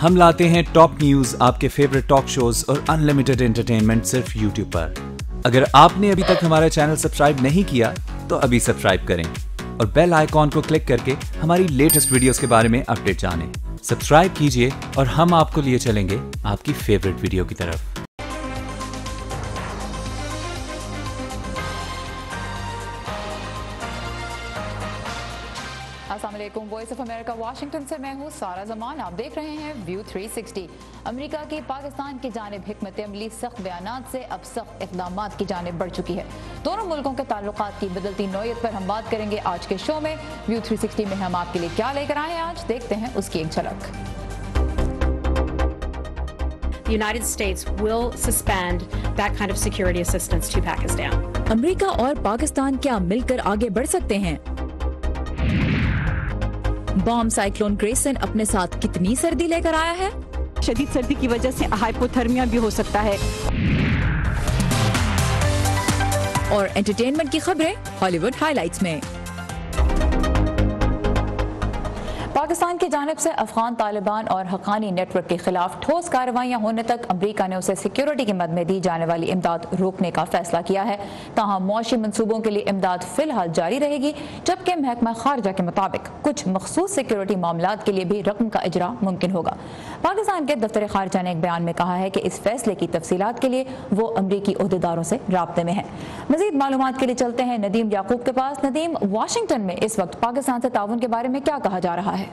ہم لاتے ہیں ٹاپ نیوز، آپ کے فیوریٹ ٹاک شوز اور انلمیٹڈ انٹرٹینمنٹ صرف یوٹیوب پر۔ اگر آپ نے ابھی تک ہمارا چینل سبسکرائب نہیں کیا تو ابھی سبسکرائب کریں اور بیل آئیکن کو کلک کر کے ہماری لیٹسٹ ویڈیوز کے بارے میں اپڈیٹ جانیں۔ سبسکرائب کیجئے اور ہم آپ کو لیے چلیں گے آپ کی فیوریٹ ویڈیو کی طرف۔ السلام علیکم، وائس آف امریکہ واشنگٹن سے میں ہوں سارہ زمان۔ آپ دیکھ رہے ہیں ویو 360۔ امریکہ کی پاکستان کی جانب حکمت عملی سخت بیانات سے اب سخت اقدامات کی جانب بڑھ چکی ہے۔ دونوں ملکوں کے تعلقات کی بدلتی نوعیت پر ہم بات کریں گے آج کے شو میں۔ ویو 360 میں ہم آپ کے لیے کیا لے کر آئے ہیں آج، دیکھتے ہیں اس کی ایک جھلک۔ The United States will suspend that kind of security assistance to Pakistan. امریکہ اور پاکستان کیا مل کر آگے بڑھ سکتے ہیں؟ بام سائیکلون گریسن اپنے ساتھ کتنی سردی لے کر آیا ہے؟ شدید سردی کی وجہ سے ہائپوتھرمیا بھی ہو سکتا ہے۔ اور انٹرٹینمنٹ کی خبریں ہالی ووڈ ہائی لائٹس میں۔ پاکستان کی جانب سے افغان طالبان اور حقانی نیٹ ورک کے خلاف ٹھوس کارروائیاں ہونے تک امریکہ نے اسے سیکیورٹی کے مد میں دی جانے والی امداد روکنے کا فیصلہ کیا ہے۔ تاہم معاشی منصوبوں کے لیے امداد فی الحال جاری رہے گی، جبکہ محکمہ خارجہ کے مطابق کچھ مخصوص سیکیورٹی معاملات کے لیے بھی رقم کا اجرا ممکن ہوگا۔ پاکستان کے دفتر خارجہ نے ایک بیان میں کہا ہے کہ اس فیصلے کی تفصیلات کے لیے وہ امریکی عہدیداروں سے رابطے میں ہیں۔ مزید معلومات کے لیے چلتے ہیں ندیم یعقوب کے پاس۔ ندیم، واشنگٹن میں اس وقت پاکستان سے تعاون کے بارے میں کیا کہا جا رہا ہے؟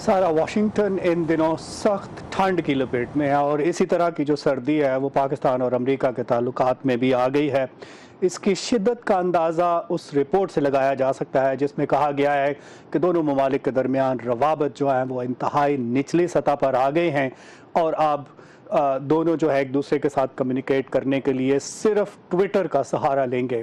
سارا، واشنگٹن ان دنوں سخت ٹھنڈ کی لپیٹ میں ہے اور اسی طرح کی جو سردی ہے وہ پاکستان اور امریکہ کے تعلقات میں بھی آ گئی ہے۔ اس کی شدت کا اندازہ اس رپورٹ سے لگایا جا سکتا ہے جس میں کہا گیا ہے کہ دونوں ممالک کے درمیان روابط جو ہیں وہ انتہائی نچلی سطح پر آ گئے ہیں اور اب دونوں جو ہے ایک دوسرے کے ساتھ کمیونیکیٹ کرنے کے لیے صرف ٹویٹر کا سہارا لیں گے۔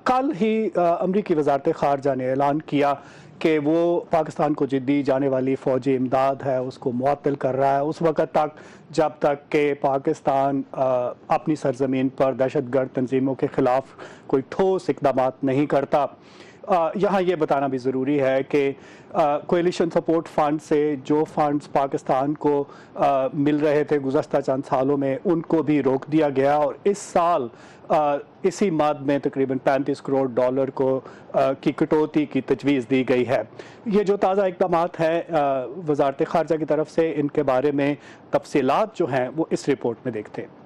کل ہی امریکی وزارت خارجہ نے اعلان کیا کہ وہ پاکستان کو دی جانے والی فوجی امداد ہے اس کو معطل کر رہا ہے اس وقت تک جب تک کہ پاکستان اپنی سرزمین پر دہشت گرد تنظیموں کے خلاف کوئی ٹھوس اقدامات نہیں کرتا۔ یہاں یہ بتانا بھی ضروری ہے کہ کوئلیشن سپورٹ فنڈ سے جو فنڈز پاکستان کو مل رہے تھے گزشتہ چند سالوں میں ان کو بھی روک دیا گیا اور اس سال اسی مد میں تقریباً 35 کروڑ ڈالر کی کٹوتی کی تجویز دی گئی ہے۔ یہ جو تازہ اقدامات ہیں وزارت خارجہ کی طرف سے، ان کے بارے میں تفصیلات جو ہیں وہ اس رپورٹ میں دیکھتے ہیں۔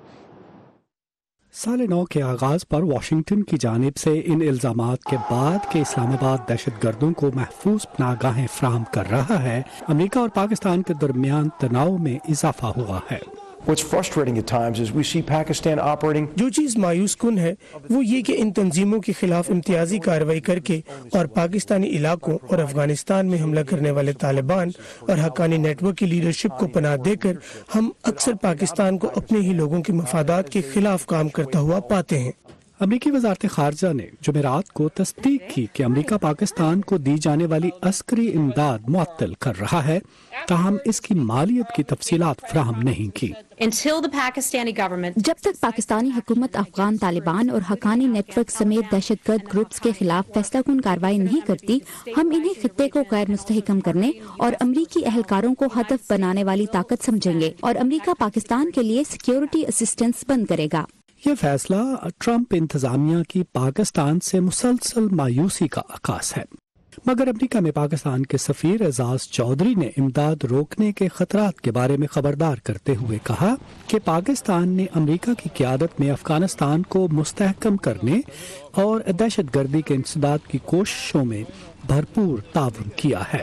سال نو کے آغاز پر واشنگٹن کی جانب سے ان الزامات کے بعد کہ اسلام آباد دہشت گردوں کو محفوظ پناہ گاہیں فراہم کر رہا ہے، امریکہ اور پاکستان کے درمیان تناؤ میں اضافہ ہوا ہے۔ What's frustrating at times is we see Pakistan operating. جو چیز مایوس کن ہے وہ یہ کہ ان تنظیموں کے خلاف امتیازی کارروائی کر کے اور پاکستانی علاقوں اور افغانستان میں حملہ کرنے والے طالبان اور حقانی نیٹ ورک کی لیڈرشپ کو پناہ دے کر ہم اکثر پاکستان کو اپنے ہی لوگوں کے مفادات کے خلاف کام کرتا ہوا پاتے ہیں۔ امریکی وزارت خارجہ نے جمعرات کو تصدیق کی کہ امریکہ پاکستان کو دی جانے والی عسکری امداد معطل کر رہا ہے، تاہم اس کی مالیت کی تفصیلات فراہم نہیں کی۔ جب تک پاکستانی حکومت افغان طالبان اور حقانی نیٹ ورک سمیت دہشت گرد گروپس کے خلاف فیصلہ کن کارروائی نہیں کرتی، ہم انہیں خطے کو غیر مستحکم کرنے اور امریکی اہلکاروں کو ہدف بنانے والی طاقت سمجھیں گے اور امریکہ پاکستان کے لیے سیکیورٹی اسسٹنس بند کرے گا۔ یہ فیصلہ ٹرمپ انتظامیہ کی پاکستان سے مسلسل مایوسی کا عکاس ہے، مگر امریکہ میں پاکستان کے سفیر اعزاز چودھری نے امداد روکنے کے خطرات کے بارے میں خبردار کرتے ہوئے کہا کہ پاکستان نے امریکہ کی قیادت میں افغانستان کو مستحکم کرنے اور دہشت گردی کے انسداد کی کوششوں میں بھرپور تعاون کیا ہے۔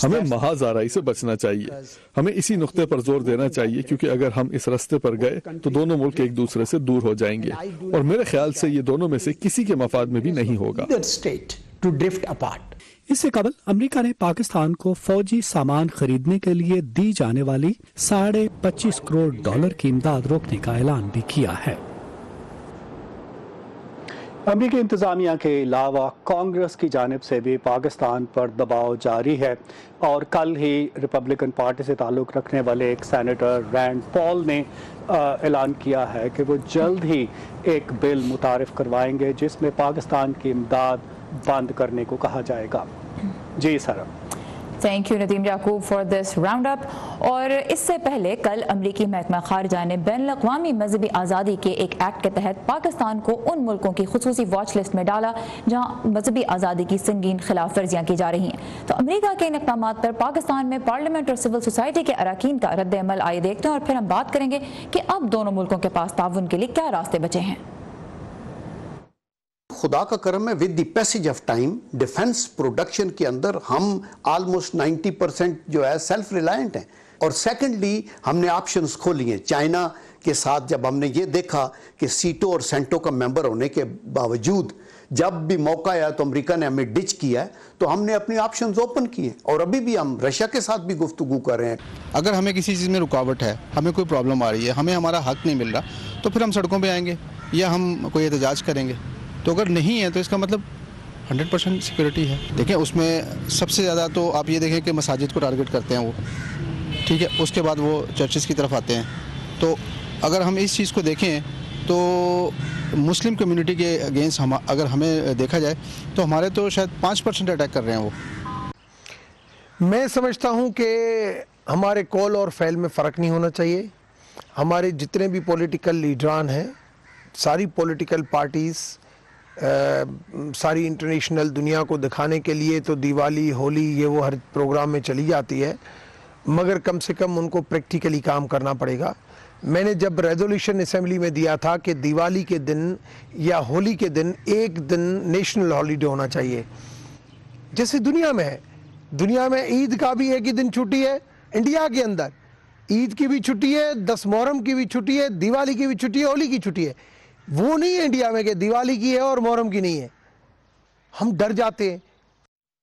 ہمیں محاذ آرائی سے بچنا چاہیے، ہمیں اسی نقطے پر زور دینا چاہیے کیونکہ اگر ہم اس راستے پر گئے تو دونوں ملک ایک دوسرے سے دور ہو جائیں گے اور میرے خیال سے یہ دونوں میں سے کسی کے مفاد میں بھی نہیں ہوگا۔ اس سے قبل امریکہ نے پاکستان کو فوجی سامان خریدنے کے لیے دی جانے والی 25.5 کروڑ ڈالر کی امداد روکنے کا اعلان بھی کیا ہے۔ امریکی انتظامیہ کے علاوہ کانگریس کی جانب سے بھی پاکستان پر دباؤ جاری ہے اور کل ہی ریپبلکن پارٹی سے تعلق رکھنے والے ایک سینیٹر رینڈ پال نے اعلان کیا ہے کہ وہ جلد ہی ایک بل متعارف کروائیں گے جس میں پاکستان کی امداد بند کرنے کو کہا جائے گا۔ جی sir. Thank you Nadeem Yaqoob for this roundup. और इससे पहले कल अमरीकी महकमा खारजा ने बैनुल-अक़वामी मजहबी आज़ादी के एक एक्ट के तहत पाकिस्तान को उन मुल्कों की खुसूसी वॉच लिस्ट में डाला जहां मजहबी आज़ादी की संगीन खिलाफ वर्जियाँ की जा रही हैं। तो अमरीका के इन इक़दामात पर पाकिस्तान में पार्लियामेंट और सिविल सोसाइटी के अरकान का रद्द अमल आइए देखते हैं और फिर हम बात करेंगे कि अब दोनों मुल्कों के पास ताउन के लिए क्या रास्ते बचे हैं। खुदा का करम है, with the passage of time defence production के अंदर हम ऑलमोस्ट 90% जो है सेल्फ रिलायंट हैं। और सेकेंडली हमने ऑप्शंस खोली हैं चाइना के साथ। जब हमने ये देखा कि सीटो और सेंटो का मेंबर होने के बावजूद जब भी मौका आया तो अमेरिका ने हमें डिच किया है, तो हमने अपने ऑप्शंस ओपन किए और अभी भी हम रशिया के साथ भी गुफ्तगू कर रहे हैं। अगर हमें किसी चीज़ में रुकावट है, हमें कोई प्रॉब्लम आ रही है, हमें हमारा हक नहीं मिल रहा, तो फिर हम सड़कों पर आएंगे या हम कोई एहतजाज करेंगे। तो अगर नहीं है तो इसका मतलब 100% सिक्योरिटी है। देखें उसमें सबसे ज़्यादा तो आप ये देखें कि मसाजिद को टारगेट करते हैं वो, ठीक है, उसके बाद वो चर्चेस की तरफ आते हैं। तो अगर हम इस चीज़ को देखें तो मुस्लिम कम्युनिटी के अगेंस्ट अगर हमें देखा जाए तो हमारे तो शायद 5% अटैक कर रहे हैं वो। मैं समझता हूँ कि हमारे कौल और फ़ैल में फ़र्क नहीं होना चाहिए। हमारे जितने भी पॉलिटिकल लीडरान हैं, सारी पॉलिटिकल पार्टीज़, सारी इंटरनेशनल दुनिया को दिखाने के लिए तो दिवाली, होली, ये वो हर प्रोग्राम में चली जाती है, मगर कम से कम उनको प्रैक्टिकली काम करना पड़ेगा। मैंने जब रेजोल्यूशन असेंबली में दिया था कि दिवाली के दिन या होली के दिन एक दिन नेशनल हॉलीडे होना चाहिए, जैसे दुनिया में है। दुनिया में ईद का भी एक ही दिन छुट्टी है, इंडिया के अंदर ईद की भी छुट्टी है, 10 मुहर्रम की भी छुट्टी है, दिवाली की भी छुट्टी है, होली की छुट्टी है। वो नहीं है इंडिया में कि दिवाली की है और मुहर्रम की नहीं है। हम डर जाते हैं।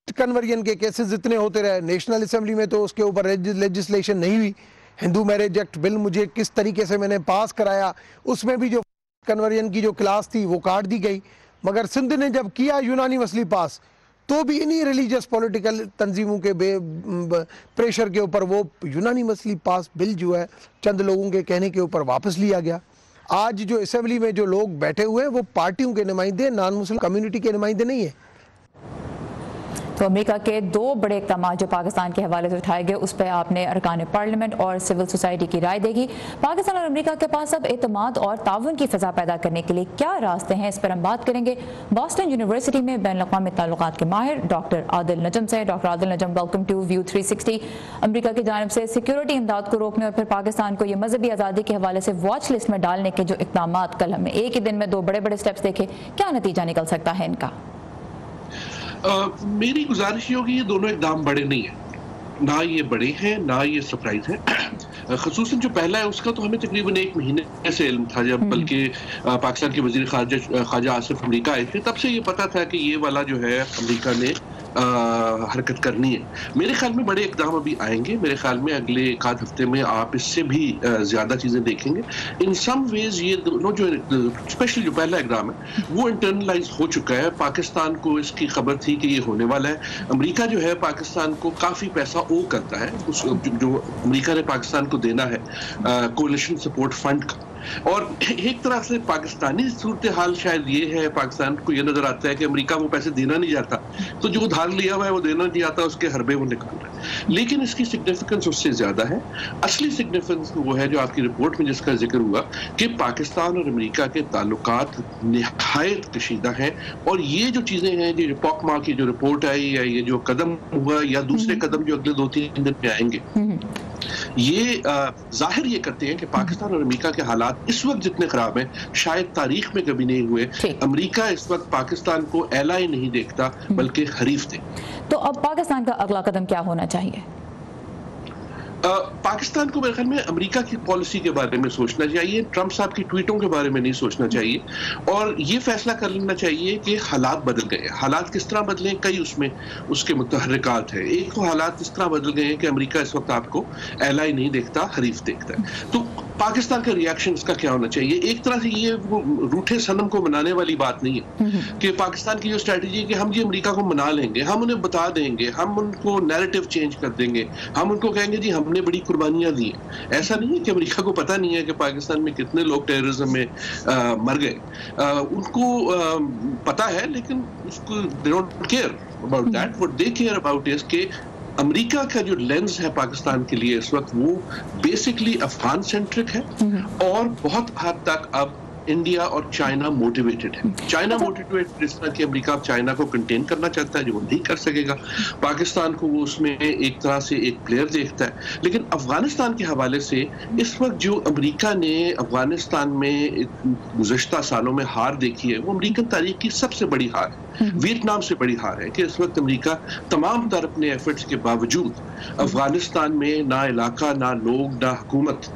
कन्वर्जन के केसेस इतने होते रहे, नेशनल असेंबली में तो उसके ऊपर लेजिस्लेशन नहीं हुई। हिंदू मैरिज एक्ट बिल मुझे किस तरीके से मैंने पास कराया, उसमें भी जो कन्वर्जन की जो क्लास थी वो काट दी गई। मगर सिंध ने जब किया यूनानिमसली पास, तो भी इन्हीं रिलीजियस पॉलिटिकल तंजीमों के प्रेशर के ऊपर वो यूनानिमसली पास बिल जो है चंद लोगों के कहने के ऊपर वापस लिया गया। आज जो असेंबली में जो लोग बैठे हुए हैं वो पार्टियों के नुमाइंदे, नॉन मुस्लिम कम्युनिटी के नुमाइंदे नहीं है। तो अमेरिका के दो बड़े इक़दाम जो पाकिस्तान के हवाले से उठाए गए, उस पर आपने अरकान पार्लियामेंट और सिविल सोसाइटी की राय देगी। पाकिस्तान और अमेरिका के पास अब एतमाद और ताउन की फ़ज़ा पैदा करने के लिए क्या रास्ते हैं, इस पर हम बात करेंगे बॉस्टन यूनिवर्सिटी में बैनुल-अक़वामी ताल्लुकात के माहिर डॉक्टर आदिल नजम से। Doctor Adil Najam, welcome to view 360। America की जानिब से सिक्योरिटी इमदाद को रोकने और फिर पाकिस्तान को ये मजहबी आज़ादी के हवाले से वॉच लिस्ट में डालने के जो इक़दाम कल हमने एक ही दिन में दो बड़े बड़े स्टेप्स देखे, क्या नतीजा निकल सकता है इनका? मेरी गुजारिश ये होगी, ये दोनों इक़दाम बड़े नहीं हैं, ना ये बड़े हैं ना ये सरप्राइज है। ख़ुसूसन जो पहला है उसका तो हमें तकरीबन 1 महीने से इल्म था, जब बल्कि पाकिस्तान के वज़ीर ख़ारजा आसिफ अमरीका आए थे, तब से ये पता था कि ये वाला जो है अमरीका ने हरकत करनी है। मेरे ख्याल में बड़े इक़दाम अभी आएंगे। मेरे ख्याल में अगले एक आध हफ्ते में आप इससे भी ज़्यादा चीज़ें देखेंगे। इन सम वेज ये दोनों जो स्पेशली जो पहला इक़दाम है वो इंटरनलाइज हो चुका है। पाकिस्तान को इसकी खबर थी कि ये होने वाला है। अमेरिका जो है पाकिस्तान को काफ़ी पैसा ओ करता है, उस जो अमेरिका ने पाकिस्तान को देना है कोलिशन सपोर्ट फंड का। और एक तरह से पाकिस्तानी सूरत हाल शायद ये है, पाकिस्तान को ये नजर आता है कि अमेरिका वो पैसे देना नहीं चाहता, तो जो उधार लिया हुआ है वो देना नहीं आता, उसके हरबे वो निकाल रहा है। लेकिन इसकी सिग्निफिकेंस उससे ज्यादा है। असली सिग्निफिकेंस वो है जो आपकी रिपोर्ट में जिसका जिक्र हुआ कि पाकिस्तान और अमेरिका के ताल्लुकात निहायत कशीदा हैं। और ये जो चीजें हैं, जो पॉकमा की जो रिपोर्ट आई या ये जो कदम हुआ या दूसरे कदम जो अगले 2-3 दिन में आएंगे, ये जाहिर ये करते हैं कि पाकिस्तान और अमेरिका के हालात इस वक्त जितने खराब हैं शायद तारीख में कभी नहीं हुए। अमेरिका इस वक्त पाकिस्तान को एलाई नहीं देखता बल्कि हरीफ देखता। तो अब पाकिस्तान का अगला कदम क्या होना चाहिए? पाकिस्तान को मेरे ख्याल में अमेरिका की पॉलिसी के बारे में सोचना चाहिए, ट्रंप साहब की ट्वीटों के बारे में नहीं सोचना चाहिए, और ये फैसला कर लेना चाहिए कि हालात बदल गए। हालात किस तरह बदले, कई उसमें उसके मुतहर्रिकात हैं। एक तो हालात इस तरह बदल गए हैं कि अमेरिका इस वक्त आपको एलाई नहीं देखता, हरीफ देखता है। तो पाकिस्तान का रिएक्शन इसका क्या होना चाहिए? एक तरह से ये वो रूठे सनम को मनाने वाली बात नहीं है कि पाकिस्तान की जो स्ट्रेटजी है कि हम जी अमेरिका को मना लेंगे, हम उन्हें बता देंगे, हम उनको नैरेटिव चेंज कर देंगे, हम उनको कहेंगे जी हमने बड़ी कुर्बानियां दी हैं। ऐसा नहीं है कि अमेरिका को पता नहीं है कि पाकिस्तान में कितने लोग टेररिज्म में मर गए, उनको पता है, लेकिन उसको they don't care about that. What they care about is कि امریکہ کا جو لینز ہے پاکستان کے لیے اس وقت وہ بیسکلی افغان سینٹرک ہے اور بہت حد تک اب انڈیا اور چائنا موٹیویٹڈ ہے. چائنا موٹیویٹڈ اس طرح کہ امریکہ اب چائنا کو کنٹین کرنا چاہتا ہے جو وہ نہیں کر سکے گا. پاکستان کو وہ اس میں ایک طرح سے ایک پلیئر دیکھتا ہے. لیکن افغانستان کے حوالے سے اس وقت جو امریکہ نے افغانستان میں گزشتہ سالوں میں ہار دیکھی ہے وہ امریکن تاریخ کی سب سے بڑی ہار ہے. ویتنام سے بڑی ہار ہے کہ اس وقت امریکہ تمام تر اپنے ایفرٹس کے باوجود افغانستان میں نہ علاقہ نہ لوگ نہ حکومت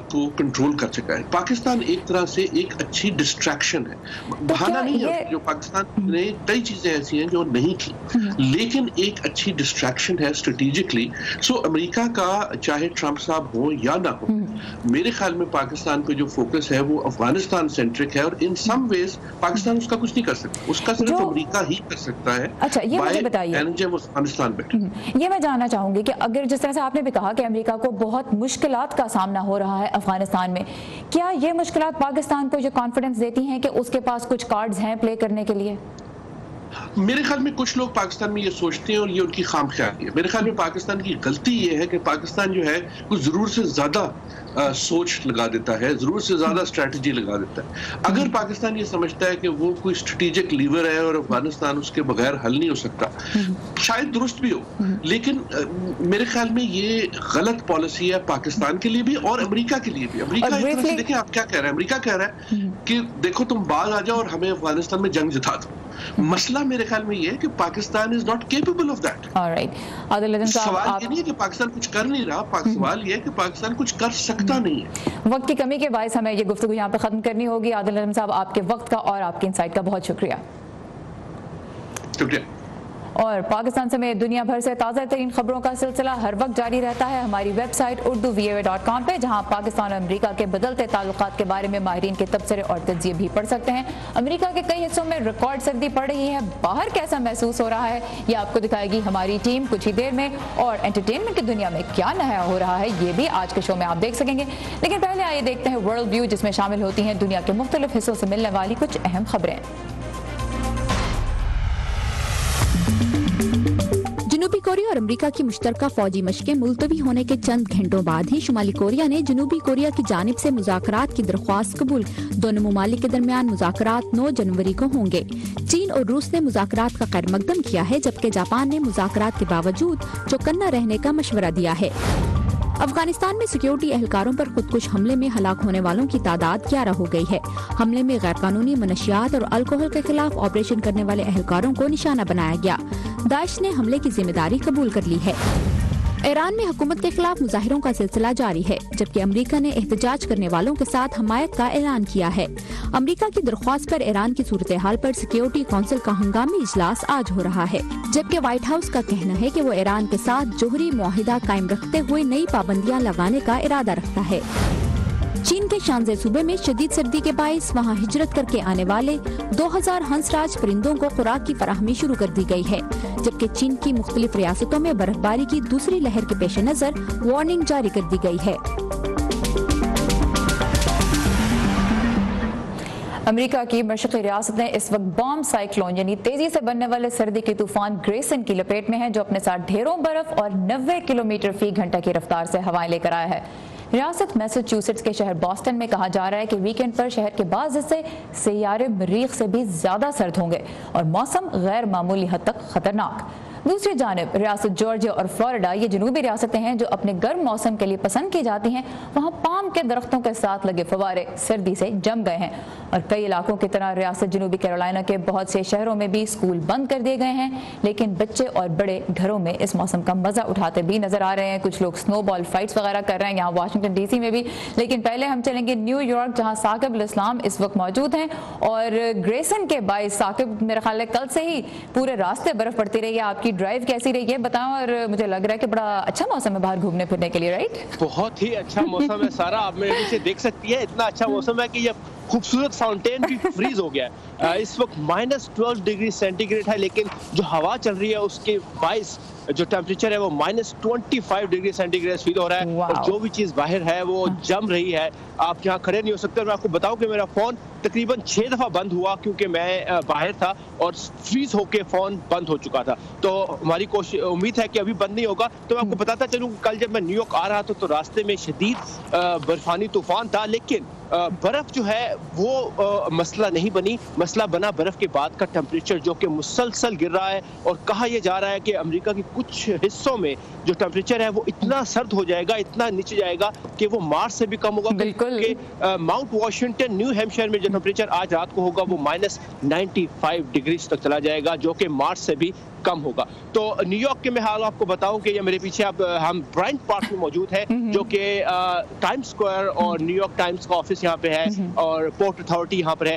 کو کنٹرول کر چکا ہے. پاکستان ایک طرح سے ایک اچھی ڈسٹریکشن ہے. بہانہ نہیں ہے جو پاکستان نے کئی چیزیں ایسی ہیں جو نہیں کی لیکن ایک اچھی ڈسٹریکشن ہے اسٹریٹجکلی. سو امریکہ کا چاہے ٹرمپ صاحب ہو یا نہ ہو میرے خیال میں پاکستان پہ جو فوکس ہے وہ افغانستان سینٹرک ہے اور ان سم ویز پاکستان اس کا کچھ نہیں کر سکتا. اس کا صرف امریکہ ہی کر سکتا ہے. اچھا یہ مجھے بتائیے افغانستان بیٹھے. یہ میں جاننا چاہوں گی کہ اگر جس طرح سے آپ نے بھی کہا کہ امریکہ کو بہت مشکلات کا سامنا ہو رہا ہے افغانستان میں, کیا یہ مشکلات پاکستان کو جو کانفیڈنس دیتی ہیں کہ اس کے پاس کچھ کارڈز ہیں پلے کرنے کے لیے؟ میرے خیال میں کچھ لوگ پاکستان میں یہ سوچتے ہیں اور یہ ان کی خام خیالی ہے. میرے خیال میں پاکستان کی غلطی یہ ہے کہ پاکستان جو ہے وہ ضرور سے زیادہ سوچ لگا دیتا ہے, ضرور سے زیادہ اسٹریٹجی لگا دیتا ہے. اگر پاکستان یہ سمجھتا ہے کہ وہ کوئی اسٹریٹجک لیور ہے اور افغانستان اس کے بغیر حل نہیں ہو سکتا, شاید درست بھی ہو لیکن میرے خیال میں یہ غلط پالیسی ہے پاکستان کے لیے بھی اور امریکہ کے لیے بھی. امریکہ اس طرح سے دیکھیں آپ کیا کہہ رہے ہیں. امریکہ کہہ رہا ہے کہ دیکھو تم باز آ جاؤ اور ہمیں افغانستان میں جنگ جتا دو. مسئلہ میرے خیال میں یہ ہے کہ Pakistan is not capable of that. سوال یہ نہیں ہے کہ پاکستان کچھ کر نہیں رہا, سوال یہ ہے کہ پاکستان کچھ کر سکتا نہیں ہے. وقت کی کمی کے باعث ہمیں یہ گفتگو یہاں پہ ختم کرنی ہوگی. عادل اعظم صاحب آپ کے وقت کا اور آپ کے انسائٹ کا بہت شکریہ. شکریہ. اور پاکستان سمیت دنیا بھر سے تازہ ترین خبروں کا سلسلہ ہر وقت جاری رہتا ہے ہماری ویب سائٹ urduvoa.com پہ, جہاں پاکستان اور امریکہ کے بدلتے تعلقات کے بارے میں ماہرین کے تبصرے اور تجزیے بھی پڑھ سکتے ہیں. امریکہ کے کئی حصوں میں ریکارڈ سردی پڑ رہی ہے, باہر کیسا محسوس ہو رہا ہے یہ آپ کو دکھائے گی ہماری ٹیم کچھ ہی دیر میں. اور انٹرٹینمنٹ کی دنیا میں کیا نیا ہو رہا ہے یہ بھی آج کے شو میں آپ دیکھ سکیں گے. لیکن پہلے آئیے دیکھتے ہیں ورلڈ ویو, جس میں شامل ہوتی ہیں دنیا کے مختلف حصوں سے ملنے والی کچھ اہم خبریں. جنوبی کوریا اور امریکہ کی مشترکہ فوجی مشقیں ملتوی ہونے کے چند گھنٹوں بعد ہی شمالی کوریا نے جنوبی کوریا کی جانب سے مذاکرات کی درخواست قبول. دونوں ممالک کے درمیان مذاکرات 9 جنوری کو ہوں گے. چین اور روس نے مذاکرات کا خیر مقدم کیا ہے جبکہ جاپان نے مذاکرات کے باوجود چوکنا رہنے کا مشورہ دیا ہے. افغانستان میں سیکیورٹی اہلکاروں پر خودکش حملے میں ہلاک ہونے والوں کی تعداد 11 ہو گئی ہے. حملے میں غیر قانونی منشیات اور الکوہل کے خلاف آپریشن کرنے والے اہلکاروں کو نشانہ بنایا گیا. داعش نے حملے کی ذمہ داری قبول کر لی ہے. ایران میں حکومت کے خلاف مظاہروں کا سلسلہ جاری ہے جبکہ امریکہ نے احتجاج کرنے والوں کے ساتھ حمایت کا اعلان کیا ہے. امریکہ کی درخواست پر ایران کی صورتحال پر سیکیورٹی کونسل کا ہنگامی اجلاس آج ہو رہا ہے جبکہ وائٹ ہاؤس کا کہنا ہے کہ وہ ایران کے ساتھ جوہری معاہدہ قائم رکھتے ہوئے نئی پابندیاں لگانے کا ارادہ رکھتا ہے. چین کے شانزے صوبے میں شدید سردی کے باعث وہاں ہجرت کر کے آنے والے 2000 ہنس راج پرندوں کو خوراک کی فراہمی شروع کر دی گئی ہے جبکہ چین کی مختلف ریاستوں میں برف باری کی دوسری لہر کے پیش نظر وارننگ جاری کر دی گئی ہے. امریکہ کی مشرقی ریاستیں اس وقت بام سائیکلون یعنی تیزی سے بننے والے سردی کے طوفان گریسن کی لپیٹ میں ہیں جو اپنے ساتھ ڈھیروں برف اور 90 کلومیٹر فی گھنٹہ کی رفتار سے ہوائیں لے کر آیا ہے. ریاست میساچیوسیٹس کے شہر باسٹن میں کہا جا رہا ہے کہ ویکینڈ پر شہر کے بعض حصے سیارے مریخ سے بھی زیادہ سرد ہوں گے اور موسم غیر معمولی حد تک خطرناک. دوسری جانب ریاست جارجیا اور فلوریڈا یہ جنوبی ریاستیں ہیں جو اپنے گرم موسم کے لیے پسند کی جاتی ہیں. وہاں پام کے درختوں کے ساتھ لگے فوارے سردی سے جم گئے ہیں اور کئی علاقوں کی طرح ریاست جنوبی کیرولائنا کے بہت سے شہروں میں بھی اسکول بند کر دیے گئے ہیں لیکن بچے اور بڑے گھروں میں اس موسم کا مزہ اٹھاتے بھی نظر آ رہے ہیں. کچھ لوگ سنو بال فائٹس وغیرہ کر رہے ہیں یہاں واشنگٹن ڈی سی میں بھی. لیکن پہلے ہم چلیں گے نیو یارک جہاں ثاقب الاسلام اس وقت موجود ہیں اور گریسن کے باعث ثاقب میرا خیال ہے کل سے ہی پورے راستے برف پڑتی رہی ہے. آپ کی ڈرائیو کیسی رہی ہے بتاؤ, اور مجھے لگ رہا ہے کہ بڑا اچھا موسم ہے باہر گھومنے پھرنے کے لیے, رائٹ؟ بہت ہی اچھا موسم ہے سارا, آپ میرے پیچھے دیکھ سکتی ہے. اتنا اچھا موسم ہے کہ یہ خوبصورت فاؤنٹین بھی فریز ہو گیا ہے. اس وقت -12 ڈگری سینٹی گریڈ ہے لیکن جو ہوا چل رہی ہے اس کے باعث जो टेम्परेचर है वो -25 डिग्री सेंटीग्रेड फील हो रहा है और जो भी चीज़ बाहर है वो जम रही है, आप यहाँ खड़े नहीं हो सकते। और मैं आपको बताऊं कि मेरा फ़ोन तकरीबन 6 दफ़ा बंद हुआ क्योंकि मैं बाहर था और फ्रीज होके फ़ोन बंद हो चुका था। तो हमारी उम्मीद है कि अभी बंद नहीं होगा। तो मैं आपको बताता चलूँ कल जब मैं न्यूयॉर्क आ रहा था तो रास्ते में शदीद बर्फानी तूफान था, लेकिन बर्फ जो है वो मसला नहीं बनी। मसला बना बर्फ के बाद का टेम्परेचर जो कि मुसलसल गिर रहा है और कहा यह जा रहा है कि अमेरिका के कुछ हिस्सों में जो टेम्परेचर है वो इतना सर्द हो जाएगा, इतना नीचे जाएगा कि वो मार्च से भी कम होगा। क्योंकि माउंट वॉशिंगटन न्यू हैम्पशायर में जो टेम्परेचर आज रात को होगा वो -95 डिग्री तक चला जाएगा, जो कि मार्च से भी कम होगा। तो न्यूयॉर्क के मैं हाल आपको बताऊं कि ये मेरे पीछे अब हम ब्रायंट पार्क में मौजूद है, जो कि टाइम्स स्क्वायर और न्यूयॉर्क टाइम्स का ऑफिस यहाँ पे है और पोर्ट अथॉरिटी यहाँ पर है।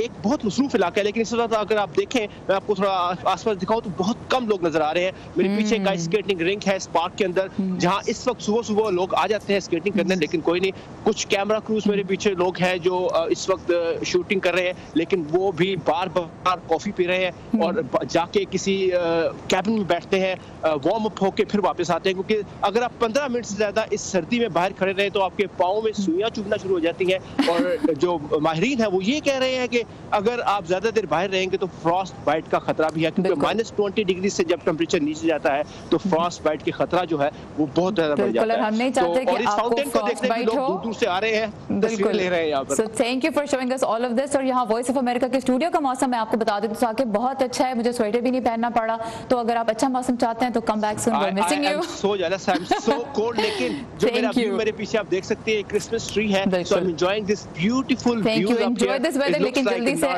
एक बहुत मसरूफ इलाका है, लेकिन इस वक्त अगर आप देखें, मैं आपको थोड़ा आसपास दिखाऊं तो बहुत कम लोग नजर आ रहे हैं। मेरे पीछे एक आइस स्केटिंग रिंक है इस पार्क के अंदर, जहाँ इस वक्त सुबह सुबह लोग आ जाते हैं स्केटिंग करने, लेकिन कोई नहीं। कुछ कैमरा क्रूज मेरे पीछे लोग हैं जो इस वक्त शूटिंग कर रहे हैं, लेकिन वो भी बार बार कॉफी पी रहे हैं और जाके किसी कैबिन में बैठते हैं, वार्म अप होके फिर वापस आते हैं। क्योंकि अगर आप 15 मिनट से ज्यादा इस सर्दी में बाहर खड़े रहे तो आपके पाँव में सुइयां चुभना शुरू हो जाती हैं। और जो माहिरीन है वो ये कह रहे हैं कि अगर आप ज्यादा देर बाहर रहेंगे तो फ्रॉस्ट बाइट का खतरा भी है, क्योंकि -20 डिग्री से जब टेम्परेचर नीचे जाता है तो फ्रॉस्ट बाइट के खतरा जो है वो बहुत ज्यादा बढ़ जाता है। हम नहीं चाहते कि इस फाउंटेन को देखने के लोग दूर दूर से आ रहे हैं, तस्वीरें ले रहे हैं यहाँ पर। So thank you for showing us all of this। और यहाँ वॉइस ऑफ अमेरिका के स्टूडियो का मौसम मैं आपको बता दूं तो आके बहुत अच्छा है, मुझे स्वेटर भी नहीं पहनना पड़ा। तो अगर आप अच्छा मौसम चाहते हैं तो come back soon, we are missing you. So jealous, I am so cold. लेकिन जो मेरा व्यू मेरे पीछे आप देख सकते हैं क्रिसमस ट्री है, so I am enjoying this beautiful view. Enjoy this weather, लेकिन जल्दी से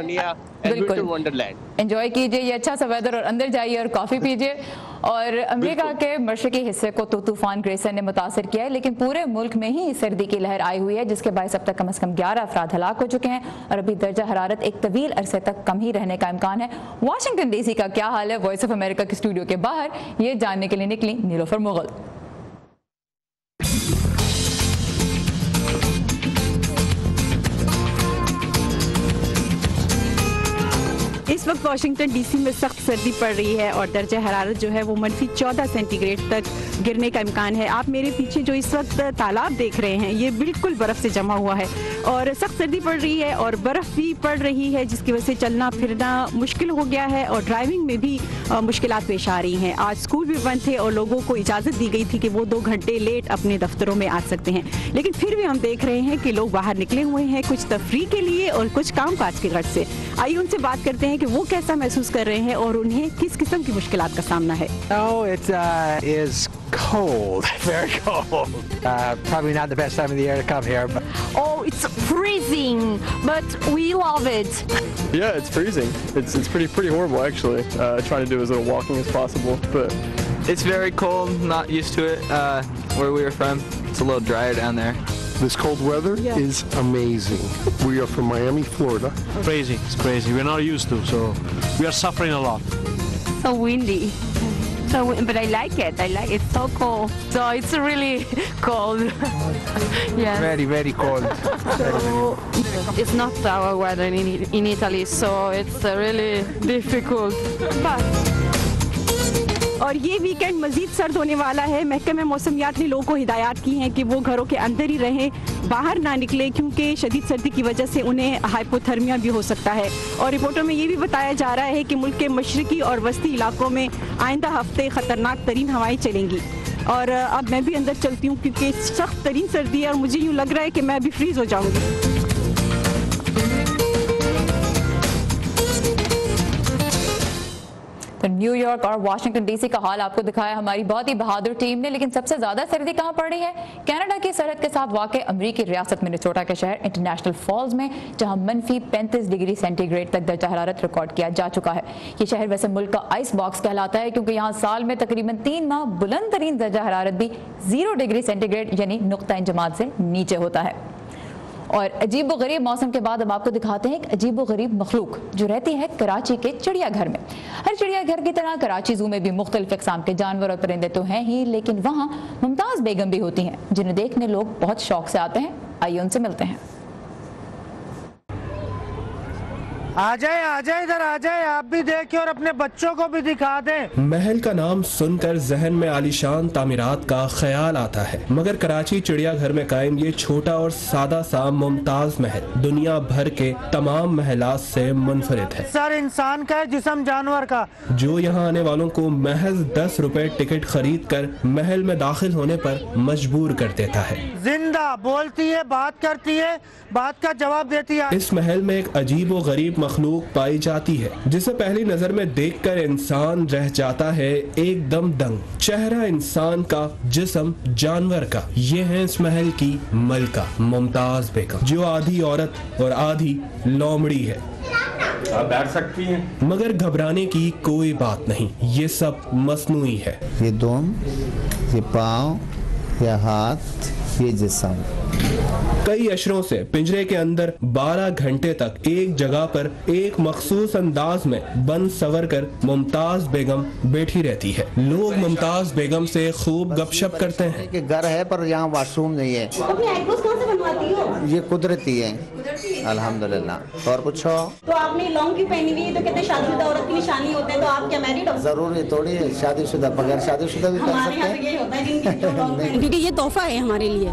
बिल्कुल वंडरलैंड एंजॉय कीजिए ये अच्छा सा वेदर और अंदर जाइए और कॉफी पीजिए। और अमेरिका के मशरकी हिस्से को तो तूफान ग्रेसन ने मुतासर किया है, लेकिन पूरे मुल्क में ही सर्दी की लहर आई हुई है, जिसके बायस अब तक कम से कम 11 अफराद हलाक हो चुके हैं और अभी दर्जा हरारत एक तवील अरसे तक कम ही रहने का इम्कान है। वाशिंगटन डीसी का क्या हाल है वॉइस ऑफ अमेरिका के स्टूडियो के बाहर, ये जानने के लिए निकली नीलोफर मुगल। इस वक्त वाशिंगटन डीसी में सख्त सर्दी पड़ रही है और दर्जा हरारत जो है वो -14 सेंटीग्रेड तक गिरने का इम्कान है। आप मेरे पीछे जो इस वक्त तालाब देख रहे हैं ये बिल्कुल बर्फ़ से जमा हुआ है और सख्त सर्दी पड़ रही है और बर्फ़ भी पड़ रही है, जिसकी वजह से चलना फिरना मुश्किल हो गया है और ड्राइविंग में भी मुश्किलात पेश आ रही हैं। आज स्कूल भी बंद थे और लोगों को इजाज़त दी गई थी कि वो 2 घंटे लेट अपने दफ्तरों में आ सकते हैं, लेकिन फिर भी हम देख रहे हैं कि लोग बाहर निकले हुए हैं, कुछ तफरीह के लिए और कुछ काम काज के गर्ज से। आइए उनसे बात करते हैं कि वो कैसा महसूस कर रहे हैं और उन्हें किस किस्म की मुश्किलात का सामना है। Cold, very cold. Probably not the best time of the year to come here. But... Oh, it's freezing, but we love it. Yeah, it's freezing. It's pretty horrible actually. Trying to do as little walking as possible, but it's very cold. Not used to it. Where we were from, it's a little drier down there. This cold weather is amazing. We are from Miami, Florida. Crazy, it's crazy. We're not used to, so we are suffering a lot. So windy. But I like it. It's so cold. So it's really cold. Yeah. Very, very cold. It's not our weather in Italy, so it's really difficult. But और ये weekend मजीद सर्द होने वाला है। महकमे मौसमियात ने लोगों को हिदायत की हैं कि वो घरों के अंदर ही रहें, बाहर ना निकलें, क्योंकि शदीद सर्दी की वजह से उन्हें हाइपोथर्मिया भी हो सकता है। और रिपोर्टों में ये भी बताया जा रहा है कि मुल्क के मशरकी और वस्ती इलाकों में आइंदा हफ्ते ख़तरनाक तरीन हवाएं चलेंगी। और अब मैं भी अंदर चलती हूँ क्योंकि सख्त तरीन सर्दी है और मुझे यूँ लग रहा है कि मैं अभी फ्रीज़ हो जाऊँगी। तो न्यूयॉर्क और वाशिंगटन डीसी का हाल आपको दिखाया हमारी बहुत ही बहादुर टीम ने, लेकिन सबसे ज्यादा सर्दी कहां पड़ रही है? कनाडा की सरहद के साथ वाक़ अमरीकी रियासत मिनेसोटा के शहर इंटरनेशनल फॉल्स में, जहां -35 डिग्री सेंटीग्रेड तक दर्जा हरारत रिकॉर्ड किया जा चुका है। ये शहर वैसे मुल्क का आइस बॉक्स कहलाता है, क्योंकि यहाँ साल में तकरीबन 3 माह बुलंद तरीन दर्जा हरारत भी 0 डिग्री सेंटीग्रेड यानी नुक्ता इंजमात से नीचे होता है। और अजीब व गरीब मौसम के बाद अब आपको दिखाते हैं एक अजीब व गरीब मखलूक जो रहती है कराची के चिड़ियाघर में। हर चिड़ियाघर की तरह कराची जू में भी मुख्तलिफ इक़साम के जानवर और परिंदे तो हैं ही, लेकिन वहाँ मुमताज़ बेगम भी होती हैं जिन्हें देखने लोग बहुत शौक से आते हैं। आइए उनसे मिलते हैं। आ जाए इधर आ जाए, आप भी देखिए और अपने बच्चों को भी दिखा दें। महल का नाम सुनकर जहन में आलीशान तामीरात का ख्याल आता है, मगर कराची चिड़ियाघर में कायम ये छोटा और सादा सा मुमताज महल दुनिया भर के तमाम महलात से मुनफरिद है। सर इंसान का है, जिस्म जानवर का। जो यहाँ आने वालों को महज 10 रुपए टिकट खरीद कर महल में दाखिल होने पर मजबूर कर देता है। जिंदा बोलती है, बात करती है, बात का जवाब देती है। इस महल में एक अजीब व गरीब मखलूक पाई जाती है जिसे पहली नजर में देखकर इंसान रह जाता है एकदम दंग। चेहरा इंसान का, जिस्म जानवर का। ये है इस महल की मलका मुमताज बेगम, जो आधी औरत और आधी लोमड़ी है। आप बैठ सकती हैं। मगर घबराने की कोई बात नहीं, ये सब मसनूई है। ये दुम, ये पाँव, ये हाथ, ये जिस्म। कई अशरों से पिंजरे के अंदर 12 घंटे तक एक जगह पर एक मखसूस अंदाज में बंद सवर कर मुमताज बेगम बैठी रहती है। लोग मुमताज बेगम से खूब गपशप करते हैं कि घर है पर यहाँ वॉशरूम नहीं है। अपनी आईब्रोज कहाँ से बनवाती हो? ये कुदरती है, अल्हम्दुलिल्लाह। और पूछो। तो आपने लॉन्ग क्यों पहनी हुई है? तो कहते हैं शादीशुदा औरत की निशानी होते हैं, तो आप क्या मैरिड हो? जरूरी थोड़ी है शादीशुदा, बगैर शादीशुदा भी कर सकते हैं। यही होता है जिनकी जो लॉन्ग पहनी। क्योंकि ये तोहफा है हमारे लिए,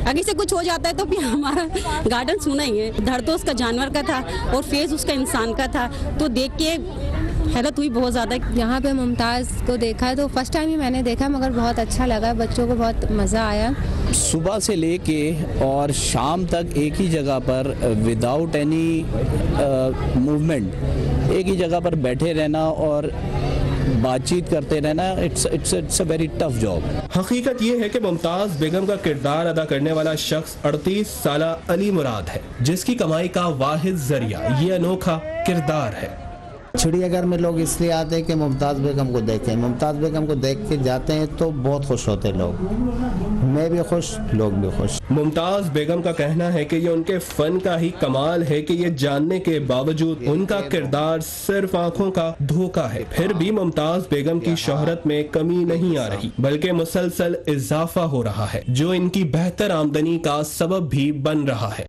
अगर से कुछ हो जाता है तो फिर हमारा गार्डन सुना ही है। धड़ तो उसका जानवर का था और फेस उसका इंसान का था, तो देख के हैरत हुई बहुत ज़्यादा। यहाँ पे मुमताज़ को देखा है तो फर्स्ट टाइम ही मैंने देखा, मगर बहुत अच्छा लगा, बच्चों को बहुत मज़ा आया। सुबह से लेके और शाम तक एक ही जगह पर विदाउट एनी मूवमेंट एक ही जगह पर बैठे रहना और बातचीत करते रहना, it's a very tough job. हकीकत ये है कि मुमताज बेगम का किरदार अदा करने वाला शख्स 38 साला अली मुराद है, जिसकी कमाई का वाहिद जरिया ये अनोखा किरदार है। चिड़ियाघर में लोग इसलिए आते हैं कि मुमताज़ बेगम को देखें। मुमताज़ बेगम को देख के जाते हैं तो बहुत खुश होते लोग, मैं भी खुश, लोग भी खुश। मुमताज बेगम का कहना है कि ये उनके फन का ही कमाल है कि ये जानने के बावजूद उनका किरदार सिर्फ आंखों का धोखा है। फिर भी मुमताज बेगम की शोहरत में कमी नहीं आ रही, बल्कि मुसलसल इजाफा हो रहा है, जो इनकी बेहतर आमदनी का सबब भी बन रहा है।